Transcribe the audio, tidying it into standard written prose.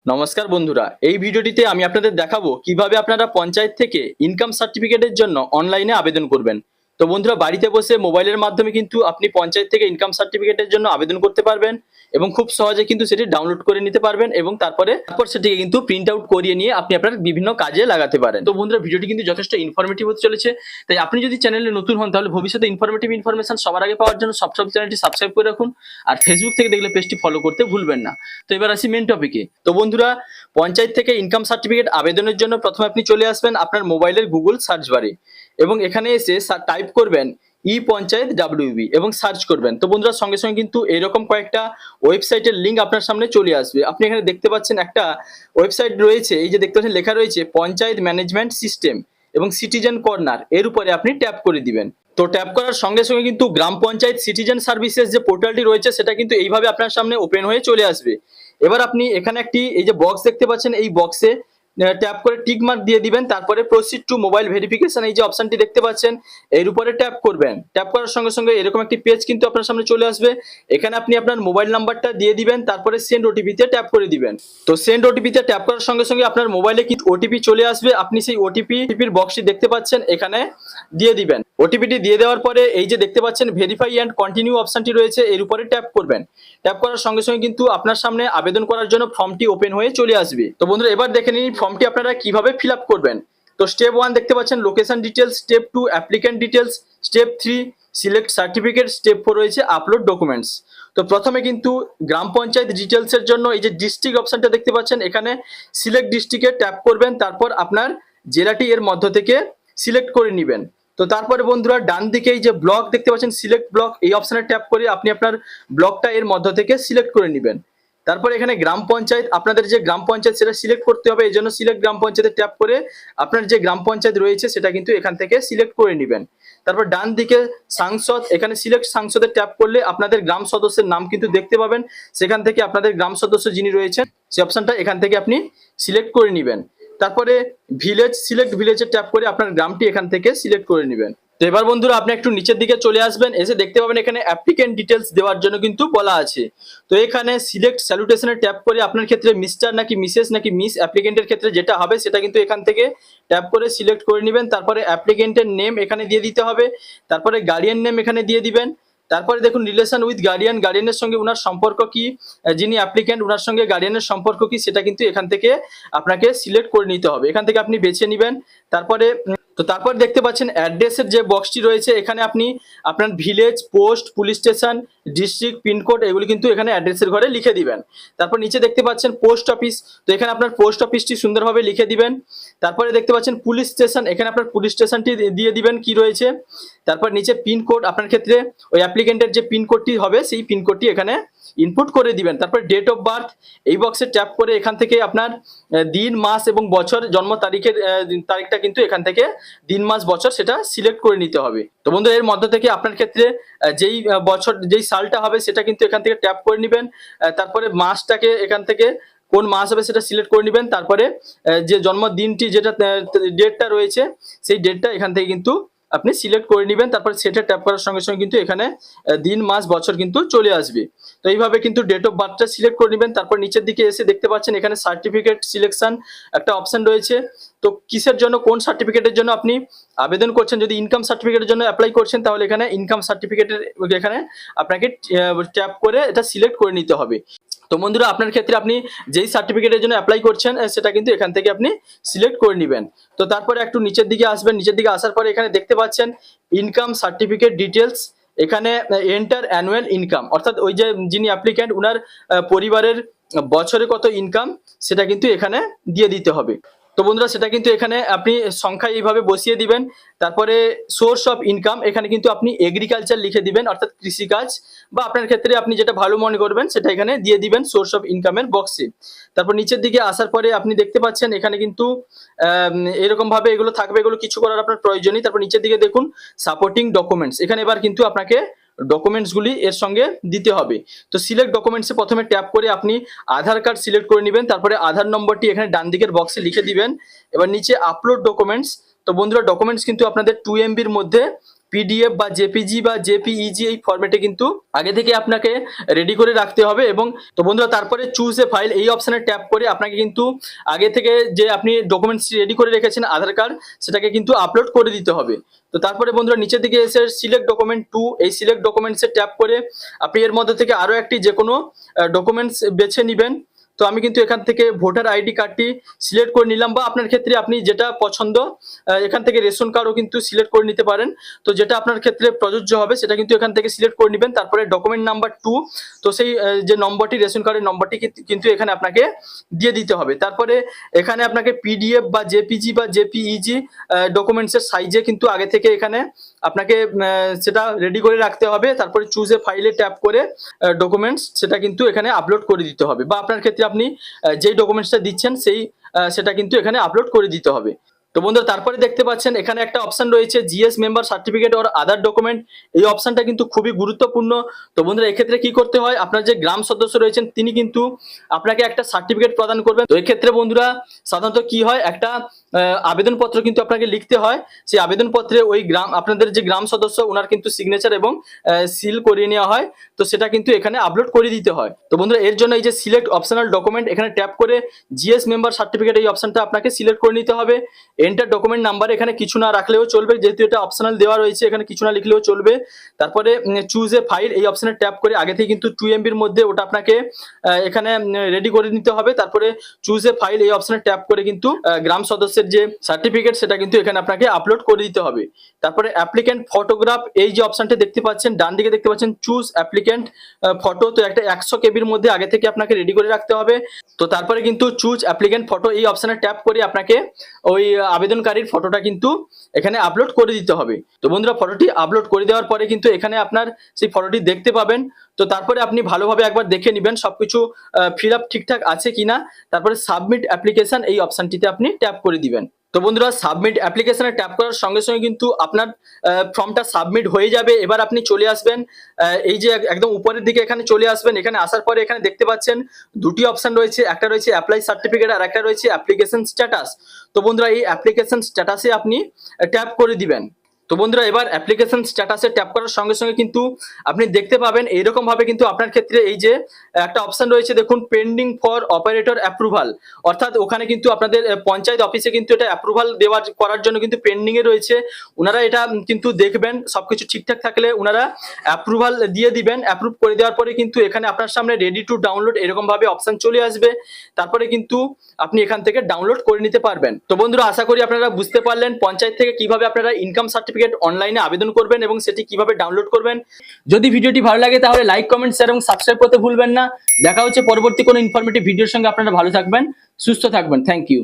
নমস্কার বন্ধুরা, এই ভিডিওটিতে আমি আপনাদের দেখাবো কিভাবে আপনারা পঞ্চায়েত থেকে ইনকাম সার্টিফিকেটের জন্য অনলাইনে আবেদন করবেন। তো বন্ধুরা, বাড়িতে বসে মোবাইলের মাধ্যমে কিন্তু আপনি পঞ্চায়েত থেকে ইনকাম সার্টিফিকেটের জন্য আবেদন করতে পারবেন এবং খুব সহজে কিন্তু সেটি ডাউনলোড করে নিতে পারবেন এবং তারপর সেটিকে কিন্তু প্রিন্ট আউট করিয়ে নিয়ে আপনি আপনার বিভিন্ন কাজে লাগাতে পারেন। তো বন্ধুরা, ভিডিওটি কিন্তু যথেষ্ট ইনফরমেটিভ হতে চলেছে, তাই আপনি যদি চ্যানেলে নতুন হন তাহলে ভবিষ্যতে ইনফরমেটিভ ইনফরমেশন সবার আগে পাওয়ার জন্য সব চ্যানেলটি সাবস্ক্রাইব করে রাখুন আর ফেসবুক থেকে দেখলে পেজটি ফলো করতে ভুলবেন না। তো এবার আসি মেন টপিকে। তো বন্ধুরা, পঞ্চায়েত থেকে ইনকাম সার্টিফিকেট আবেদনের জন্য প্রথমে আপনি চলে আসবেন আপনার মোবাইলের গুগল সার্চ বারে এবং এখানে এসে টাইপ করবেন ই পঞ্চায়েত ডাব্লিউবি এবং সার্চ করবেন। তো বন্ধুরা, সঙ্গে সঙ্গে কিন্তু এরকম কয়েকটা ওয়েবসাইটের লিঙ্ক আপনার সামনে চলে আসবে। আপনি এখানে দেখতে পাচ্ছেন একটা ওয়েবসাইট রয়েছে, এই যে দেখতে পাচ্ছেন লেখা রয়েছে পঞ্চায়েত ম্যানেজমেন্ট সিস্টেম এবং সিটিজেন কর্নার, এর উপরে আপনি ট্যাপ করে দিবেন। তো ট্যাপ করার সঙ্গে সঙ্গে কিন্তু গ্রাম পঞ্চায়েত সিটিজেন সার্ভিসেস যে পোর্টালটি রয়েছে সেটা কিন্তু এইভাবে আপনার সামনে ওপেন হয়ে চলে আসবে। এবার আপনি এখানে একটি এই যে বক্স দেখতে পাচ্ছেন, এই বক্সে ট্যাপ করে টিক মার্ক দিয়ে দিবেন। তারপরে প্রসিড টু মোবাইল ভেরিফিকেশন, এই যে অপশনটি দেখতে পাচ্ছেন এর উপরে ট্যাপ করবেন। ট্যাপ করার সঙ্গে সঙ্গে এরকম একটি পেজ কিন্তু আপনার সামনে চলে আসবে। এখানে আপনি আপনার মোবাইল নাম্বারটা দিয়ে দিবেন, তারপরে সেন্ড ওটিপি তে ট্যাপ করে দিবেন। তো সেন্ড ওটিপি তে ট্যাপ করার সঙ্গে সঙ্গে আপনার মোবাইলে কিন্তু ওটিপি চলে আসবে। আপনি সেই ওটিপির বক্সটি দেখতে পাচ্ছেন, এখানে দিয়ে দিবেন। ওটিপিটি দিয়ে দেওয়ার পরে এই যে দেখতে পাচ্ছেন ভেরিফাই অ্যান্ড কন্টিনিউ অপশনটি রয়েছে, এর উপরে ট্যাপ করবেন। ট্যাপ করার সঙ্গে সঙ্গে কিন্তু আপনার সামনে আবেদন করার জন্য ফর্মটি ওপেন হয়ে চলে আসবে। তো বন্ধুরা, এবার দেখে নিন ফর্মটি আপনারা কিভাবে ফিল আপ করবেন। তো স্টেপ 1 দেখতে পাচ্ছেন location details, step 2 applicant details, step 3 select certificate, step 4 রয়েছে আপলোড ডকুমেন্টস। তো প্রথমে কিন্তু গ্রাম পঞ্চায়েত ডিটেলস এর জন্য এই যে ডিস্ট্রিক্ট অপশনটা দেখতে পাচ্ছেন, এখানে সিলেক্ট ডিস্ট্রিক্টে ট্যাপ করবেন। তারপর আপনার জেলাটি এর মধ্য থেকে সিলেক্ট করে নেবেন। তো তারপরে বন্ধুরা, ডান দিকে এই যে ব্লক দেখতে পাচ্ছেন সিলেক্ট ব্লক, এই অপশনে ট্যাপ করে আপনি আপনার ব্লকটা এর মধ্য থেকে সিলেক্ট করে নেবেন। তারপরে এখানে গ্রাম পঞ্চায়েত, আপনাদের যে গ্রাম পঞ্চায়েত সেটা সিলেক্ট করতে হবে, এই জন্য সিলেক্ট গ্রাম পঞ্চায়েতে ট্যাপ করে আপনার যে গ্রাম পঞ্চায়েত রয়েছে সেটা কিন্তু এখান থেকে সিলেক্ট করে নেবেন। তারপর ডান দিকে সাংসদ, এখানে সিলেক্ট সাংসদে ট্যাপ করলে আপনাদের গ্রাম সদস্যের নাম কিন্তু দেখতে পাবেন। সেখান থেকে আপনাদের গ্রাম সদস্য যিনি রয়েছেন সেই অপশনটা এখান থেকে আপনি সিলেক্ট করে নেবেন। তারপরে ভিলেজ, সিলেক্ট ভিলেজে ট্যাপ করে আপনার গ্রামটি এখান থেকে সিলেক্ট করে নেবেন। তো এবার বন্ধুরা, আপনি একটু নিচের দিকে চলে আসবেন, এসে দেখতে পাবেন এখানে অ্যাপ্লিকেন্ট ডিটেলস দেওয়ার জন্য কিন্তু বলা আছে। তো এখানে সিলেক্ট স্যালুটেশনে ট্যাপ করে আপনার ক্ষেত্রে মিস্টার নাকি মিসেস নাকি মিস অ্যাপ্লিকেন্টের ক্ষেত্রে যেটা হবে সেটা কিন্তু এখান থেকে ট্যাপ করে সিলেক্ট করে নেবেন। তারপরে অ্যাপ্লিকেন্টের নেম এখানে দিয়ে দিতে হবে, তারপরে গার্ডিয়ান নেম এখানে দিয়ে দিবেন। তারপরে দেখুন রিলেশন উইথ গার্ডিয়ান, গার্ডিয়ানের সঙ্গে উনার সম্পর্ক কি, যিনি অ্যাপ্লিক্যান্ট উনার সঙ্গে গার্ডিয়ানের সম্পর্ক কি সেটা কিন্তু এখান থেকে আপনাকে সিলেক্ট করে নিতে হবে। এখান থেকে আপনি বেছে নেবেন। তারপরে তারপর দেখতে পাচ্ছেন অ্যাড্রেসের যে বক্সটি রয়েছে, এখানে আপনি আপনার village, post, police station, district, pincode এগুলি কিন্তু এখানে অ্যাড্রেসের ঘরে লিখে দিবেন। তারপর নিচে দেখতে পাচ্ছেন পোস্ট অফিস, তো এখানে আপনার পোস্ট অফিসটি সুন্দরভাবে লিখে দিবেন। তারপরে দেখতে পাচ্ছেন পুলিশ স্টেশন, এখানে আপনার পুলিশ স্টেশনটি দিয়ে দিবেন কি রয়েছে। তারপর নিচে পিনকোড, আপনার ক্ষেত্রে ওই অ্যাপ্লিকেন্টের যে পিনকোডটি হবে সেই পিনকোডটি এখানে ইনপুট করে দিবেন। তারপর ডেট অফ বার্থ, এই বক্সে ট্যাপ করে এখান থেকে আপনার দিন, মাস এবং বছর, জন্ম তারিখের তারিখটা কিন্তু এখান থেকে দিন, মাস, বছর সেটা সিলেক্ট করে নিতে হবে। তো বন্ধু, এর মধ্য থেকে আপনার ক্ষেত্রে যেই বছর যেই সালটা হবে সেটা কিন্তু এখান থেকে ট্যাপ করে নেবেন। তারপরে মাসটাকে এখান থেকে কোন মাস হবে সেটা সিলেক্ট করে নেবেন। তারপরে যে জন্মদিনটি যেটা ডেটটা রয়েছে সেই ডেটটা এখান থেকে কিন্তু আপনি সিলেক্ট করে নেবেন। তারপর সেটা ট্যাপ করার সঙ্গে সঙ্গে কিন্তু এখানে দিন, মাস, বছর কিন্তু চলে আসবে। তো এইভাবে কিন্তু ডেট অফ বার্থটা সিলেক্ট করে নেবেন। তারপর নিচের দিকে এসে দেখতে পাচ্ছেন এখানে সার্টিফিকেট সিলেকশন একটা অপশন রয়েছে। তো কিসের জন্য, কোন সার্টিফিকেটের জন্য আপনি আবেদন করছেন, যদি ইনকাম সার্টিফিকেটের জন্য অ্যাপ্লাই করছেন তাহলে এখানে ইনকাম সার্টিফিকেটের এখানে আপনাকে ট্যাপ করে এটা সিলেক্ট করে নিতে হবে। তো বন্ধুরা, আপনার ক্ষেত্রে আপনি যেই সার্টিফিকেটের জন্য অ্যাপ্লাই করছেন সেটা কিন্তু এখান থেকে আপনি সিলেক্ট করে নেবেন। তো তারপরে একটু নিচের দিকে আসবেন, নিচের দিকে আসার পরে এখানে দেখতে পাচ্ছেন ইনকাম সার্টিফিকেট ডিটেলস, এখানে এন্টার অ্যানুয়াল ইনকাম, অর্থাৎ ওই যে যিনি অ্যাপ্লিক্যান্ট উনার পরিবারের বছরে কত ইনকাম সেটা কিন্তু এখানে দিয়ে দিতে হবে। তো বন্ধুরা, সেটা কিন্তু এখানে আপনি সংখ্যা এইভাবে বসিয়ে দিবেন। তারপরে সোর্স অফ ইনকাম, এখানে কিন্তু আপনি এগ্রিকালচার লিখে দিবেন, অর্থাৎ কৃষিকাজ, বা আপনার ক্ষেত্রে আপনি যেটা ভালো মনে করবেন সেটা এখানে দিয়ে দিবেন সোর্স অফ ইনকামের বক্সে। তারপর নিচের দিকে আসার পরে আপনি দেখতে পাচ্ছেন এখানে কিন্তু এরকম ভাবে এগুলো থাকবে, এগুলো কিছু করার আপনার প্রয়োজন নেই। তারপর নিচের দিকে দেখুন সাপোর্টিং ডকুমেন্টস, এখানে এবার কিন্তু আপনাকে ডকুমেন্টসগুলি এর সঙ্গে দিতে হবে। তো সিলেক্ট ডকুমেন্টসে প্রথমে ট্যাপ করে আপনি আধার কার্ড সিলেক্ট করে নেবেন। তারপরে আধার নম্বরটি এখানে ডান দিকের বক্সে লিখে দিবেন। এবার নিচে আপলোড ডকুমেন্টস, তো বন্ধুরা ডকুমেন্টস কিন্তু আপনাদের 2 MBর মধ্যে পিডিএফ বা জেপিজি বা জেপিইজি এই ফরম্যাটে কিন্তু আগে থেকে আপনাকে রেডি করে রাখতে হবে। এবং তো বন্ধুরা তারপরে চুজ এ ফাইল এই অপশনে ট্যাপ করে আপনাকে কিন্তু আগে থেকে যে আপনি ডকুমেন্টস রেডি করে রেখেছেন আধার কার্ড, সেটাকে কিন্তু আপলোড করে দিতে হবে। তো তারপরে বন্ধুরা নিচের দিকে এসে সিলেক্ট ডকুমেন্ট টু, এই সিলেক্ট ডকুমেন্টসে ট্যাপ করে আপনি এর মধ্যে থেকে আরো একটি যে কোনো ডকুমেন্টস বেছে নেবেন। তো আমি কিন্তু এখান থেকে ভোটার আইডি কার্ডটি সিলেক্ট করে নিলাম, বা আপনার ক্ষেত্রে আপনি যেটা পছন্দ এখান থেকে রেশন কার্ডও কিন্তু সিলেক্ট করে নিতে পারেন। তো যেটা আপনার ক্ষেত্রে প্রযোজ্য হবে সেটা কিন্তু এখান থেকে সিলেক্ট করে নেবেন। তারপরে ডকুমেন্ট নাম্বার টু, তো সেই যে নম্বরটি, রেশন কার্ডের নম্বরটি কিন্তু এখানে আপনাকে দিয়ে দিতে হবে। তারপরে এখানে আপনাকে পিডিএফ বা জেপিজি বা জেপিইজি ডকুমেন্টসের সাইজে কিন্তু আগে থেকে এখানে আপনাকে সেটা রেডি করে রাখতে হবে। তারপরে চুজ এ ফাইলে ট্যাপ করে ডকুমেন্টস সেটা কিন্তু এখানে আপলোড করে দিতে হবে, বা আপনার ক্ষেত্রে আপনি যেই ডকুমেন্টসটা দিচ্ছেন সেটা কিন্তু এখানে আপলোড করে দিতে হবে। তো বন্ধুরা তারপরে দেখতে পাচ্ছেন এখানে একটা অপশন রয়েছে GS member certificate or other document, এই অপশনটা কিন্তু খুবই গুরুত্বপূর্ণ। তো বন্ধুরা এক্ষেত্রে কি করতে হয়, আপনার যে গ্রাম সদস্য রয়েছেন তিনি কিন্তু আপনাকে একটা সার্টিফিকেট প্রদান করবেন। তো এক্ষেত্রে বন্ধুরা সাধারণত কি হয়, একটা আবেদনপত্র কিন্তু আপনাকে লিখতে হয়। সেই আবেদনপত্রে ওই আপনাদের যে গ্রাম সদস্য ওনার কিন্তু সিগনেচার এবং সিল করিয়ে নেওয়া হয়। তো সেটা কিন্তু এখানে আপলোড করে দিতে হয়। তো বন্ধুরা এর জন্য এই যে সিলেক্ট অপশনাল ডকুমেন্ট, এখানে ট্যাপ করে জিএস মেম্বার সার্টিফিকেট এই অপশনটা আপনাকে সিলেক্ট করে নিতে হবে। এন্টার ডকুমেন্ট নাম্বার, এখানে কিছু না রাখলেও চলবে, যেহেতু এটা অপশনাল দেওয়া রয়েছে, এখানে কিছু না লিখলেও চলবে। তারপরে চুজ এ ফাইল এই অপশনে ট্যাপ করে আগে থেকে কিন্তু 2 MB মধ্যে ওটা আপনাকে এখানে রেডি করে নিতে হবে। তারপরে চুজ এ ফাইল এই অপশনে ট্যাপ করে কিন্তু গ্রাম সদস্যের যে সার্টিফিকেট সেটা কিন্তু এখানে আপনাকে আপলোড করে দিতে হবে। তারপরে অ্যাপ্লিক্যান্ট ফটোগ্রাফ এই যে অপশনটা দেখতে পাচ্ছেন ডান দিকে দেখতে পাচ্ছেন চুজ অ্যাপ্লিক্যান্ট ফটো, তো একটা 100 কেবির মধ্যে আগে থেকে আপনাকে রেডি করে রাখতে হবে। তো তারপরে কিন্তু চুজ অ্যাপ্লিক্যান্ট ফটো এই অপশনে ট্যাপ করে আপনাকে ওই আবেদনকারীর ফটোটা কিন্তু এখানে আপলোড করে দিতে হবে। তো বন্ধুরা ফটোটি আপলোড করে দেওয়ার পরে কিন্তু এখানে আপনার সেই ফটোটি দেখতে পাবেন। তো তারপরে আপনি ভালোভাবে একবার দেখে নেবেন সবকিছু ফিল আপ ঠিকঠাক আছে কিনা। তারপরে সাবমিট অ্যাপ্লিকেশন এই অপশনটিতে আপনি ট্যাপ করে দিবেন। তো বন্ধুরা সাবমিট অ্যাপ্লিকেশনে ট্যাপ করার সঙ্গে সঙ্গে কিন্তু আপনার ফর্মটা সাবমিট হয়ে যাবে। এবার আপনি চলে আসবেন এই যে একদম উপরের দিকে এখানে চলে আসবেন। এখানে আসার পরে এখানে দেখতে পাচ্ছেন দুটি অপশন রয়েছে, একটা রয়েছে অ্যাপ্লাই সার্টিফিকেট আর একটা রয়েছে অ্যাপ্লিকেশন স্ট্যাটাস। তো বন্ধুরা এই অ্যাপ্লিকেশন স্ট্যাটাসে আপনি ট্যাপ করে দিবেন। তো বন্ধুরা এবার অ্যাপ্লিকেশন স্ট্যাটাসে ট্যাপ করার সঙ্গে সঙ্গে কিন্তু আপনি দেখতে পাবেন এইরকম ভাবে কিন্তু আপনার ক্ষেত্রে এই যে একটা অপশন রয়েছে দেখুন পেন্ডিং ফর অপারেটর অ্যাপ্রুভাল, অর্থাৎ ওখানে কিন্তু আপনাদের পঞ্চায়েত অফিসে কিন্তু এটা অ্যাপ্রুভাল করার জন্য কিন্তু পেন্ডিং এ রয়েছে। ওনারা এটা কিন্তু দেখবেন, সবকিছু ঠিকঠাক থাকলে ওনারা অ্যাপ্রুভাল দিয়ে দিবেন। অ্যাপ্রুভ করে দেওয়ার পরে কিন্তু এখানে আপনার সামনে রেডি টু ডাউনলোড এরকম ভাবে অপশন চলে আসবে। তারপরে কিন্তু আপনি এখান থেকে ডাউনলোড করে নিতে পারবেন। তো বন্ধুরা আশা করি আপনারা বুঝতে পারলেন পঞ্চায়েত থেকে কিভাবে আপনারা ইনকাম সার্টিফিকেট অনলাইনে আবেদন করবেন এবং সেটি কিভাবে ডাউনলোড করবেন। যদি ভিডিওটি ভালো লাগে তাহলে লাইক, কমেন্ট, শেয়ার এবং সাবস্ক্রাইব করতে ভুলবেন না। দেখা হচ্ছে পরবর্তী কোনো ইনফরমেটিভ ভিডিওর সঙ্গে। আপনারা ভালো থাকবেন, সুস্থ থাকবেন। Thank you.